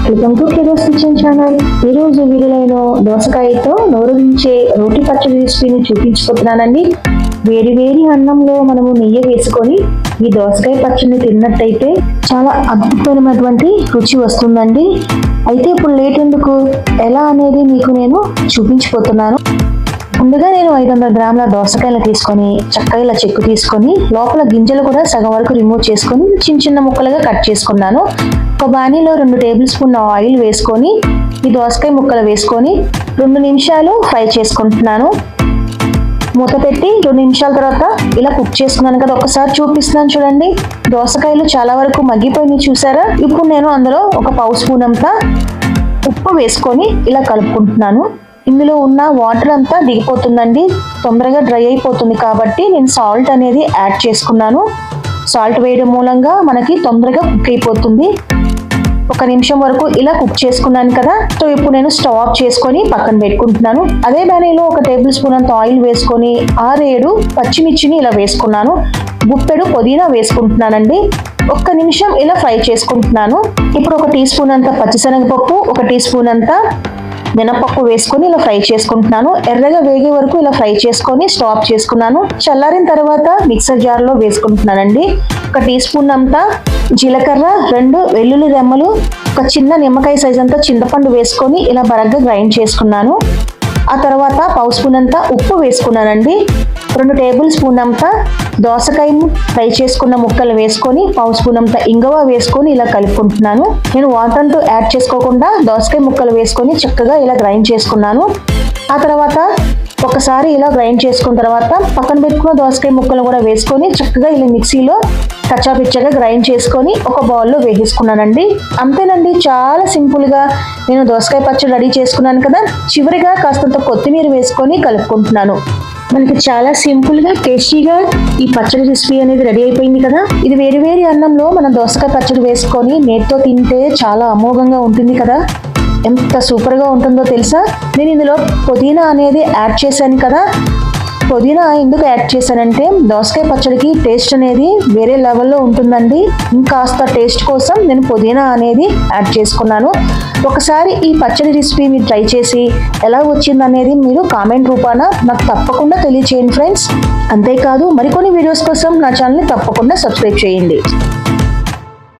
Welcome to flavours kitchen channel. ఈ రోజు వీడియోలో దోసకాయతో నోరూరించే రోటి పచ్చడి రెసిపీని చూపించుకుంటున్నానండి. వేడి వేడి అన్నంలో మనము నెయ్యి వేసుకొని ఈ దోసకాయ పచ్చడిని తిన్నట్టయితే చాలా అద్భుతమైనటువంటి రుచి వస్తుందండి. అయితే ఇప్పుడు లేట్ ఎందుకు, ఎలా అనేది మీకు నేను చూపించిపోతున్నాను. ముందుగా నేను 500 గ్రాముల దోసకాయలు తీసుకొని చక్కగా ఇలా చెక్కు తీసుకొని లోపల గింజలు కూడా సగం వరకు రిమూవ్ చేసుకొని చిన్న చిన్న ముక్కలుగా కట్ చేసుకున్నాను. ఒక బాణీలో 2 టేబుల్ స్పూన్ ఆయిల్ వేసుకొని ఈ దోసకాయ ముక్కలు వేసుకొని 2 నిమిషాలు ఫ్రై చేసుకుంటున్నాను. మూత పెట్టి 2 నిమిషాల తర్వాత ఇలా కుక్ చేసుకున్నాను కదా, ఒకసారి చూపిస్తున్నాను చూడండి. దోసకాయలు చాలా వరకు మగ్గిపోయినాయి చూసారా. ఇప్పుడు నేను అందులో ఒక పావు స్పూన్ అంతా ఉప్పు వేసుకొని ఇలా కలుపుకుంటున్నాను. ఇందులో ఉన్న వాటర్ అంతా దిగిపోతుందండి, తొందరగా డ్రై అయిపోతుంది కాబట్టి నేను సాల్ట్ అనేది యాడ్ చేసుకున్నాను. సాల్ట్ వేయడం మూలంగా మనకి తొందరగా కుక్ అయిపోతుంది. 1 నిమిషం వరకు ఇలా కుక్ చేసుకున్నాను కదా. సో ఇప్పుడు నేను స్టవ్ ఆఫ్ చేసుకొని పక్కన పెట్టుకుంటున్నాను. అదే బాణీలో 1 టేబుల్ స్పూన్ అంత ఆయిల్ వేసుకొని 6-7 పచ్చిమిర్చిని ఇలా వేసుకున్నాను. గుప్పెడు పుదీనా వేసుకుంటున్నానండి. 1 నిమిషం ఇలా ఫ్రై చేసుకుంటున్నాను. ఇప్పుడు 1 టీ స్పూన్ అంత పచ్చిశనగపప్పు, 1 టీ స్పూన్ అంత మినపప్పు వేసుకొని ఇలా ఫ్రై చేసుకుంటున్నాను. ఎర్రగా వేగే వరకు ఇలా ఫ్రై చేసుకొని స్టాప్ చేసుకున్నాను. చల్లారిన తర్వాత మిక్సర్ జార్లో వేసుకుంటున్నానండి. 1 టీ స్పూన్ అంతా జీలకర్ర, 2 వెల్లుల్లి రెమ్మలు, ఒక చిన్న నిమ్మకాయ సైజ్ అంతా చింతపండు వేసుకొని ఇలా బరగ్గా గ్రైండ్ చేసుకున్నాను. ఆ తర్వాత పావు స్పూన్ అంతా ఉప్పు వేసుకున్నానండి. 2 టేబుల్ స్పూన్ అంతా దోసకాయ ఫ్రై చేసుకున్న ముక్కలు వేసుకొని పావు స్పూన్ అంతా ఇంగువ వేసుకొని ఇలా కలుపుకుంటున్నాను. నేను వాటర్ అంటూ యాడ్ చేసుకోకుండా దోసకాయ ముక్కలు వేసుకొని చక్కగా ఇలా గ్రైండ్ చేసుకున్నాను. ఆ తర్వాత ఒకసారి ఇలా గ్రైండ్ చేసుకున్న తర్వాత పక్కన పెట్టుకున్న దోసకాయ ముక్కలు కూడా వేసుకొని చక్కగా ఇలా మిక్సీలో కచ్చాపిచ్చగా గ్రైండ్ చేసుకొని ఒక బౌల్లో వేసేసుకున్నానండి. అంతేనండి, చాలా సింపుల్గా నేను దోసకాయ పచ్చడి రెడీ చేసుకున్నాను కదా. చివరిగా కాస్తంత కొత్తిమీర వేసుకొని కలుపుకుంటున్నాను. మనకి చాలా సింపుల్గా టేస్టీగా ఈ పచ్చడి రెసిపీ అనేది రెడీ అయిపోయింది కదా. ఇది వేడి వేడి అన్నంలో మనం దోసకాయ పచ్చడి వేసుకొని నేతితో తింటే చాలా అమోఘంగా ఉంటుంది కదా. ఎంత సూపర్గా ఉంటుందో తెలుసా. నేను ఇందులో పుదీనా అనేది యాడ్ చేశాను కదా. పుదీనా ఎందుకు యాడ్ చేశానంటే దోసకాయ పచ్చడికి టేస్ట్ అనేది వేరే లెవెల్లో ఉంటుందండి. ఇంకాస్త టేస్ట్ కోసం నేను పుదీనా అనేది యాడ్ చేసుకున్నాను. ఒకసారి ఈ పచ్చడి రెసిపీ మీరు ట్రై చేసి ఎలా వచ్చింది అనేది మీరు కామెంట్ రూపాన నాకు తప్పకుండా తెలియచేయండి ఫ్రెండ్స్. అంతేకాదు మరికొన్ని వీడియోస్ కోసం నా ఛానల్ని తప్పకుండా సబ్స్క్రైబ్ చేయండి.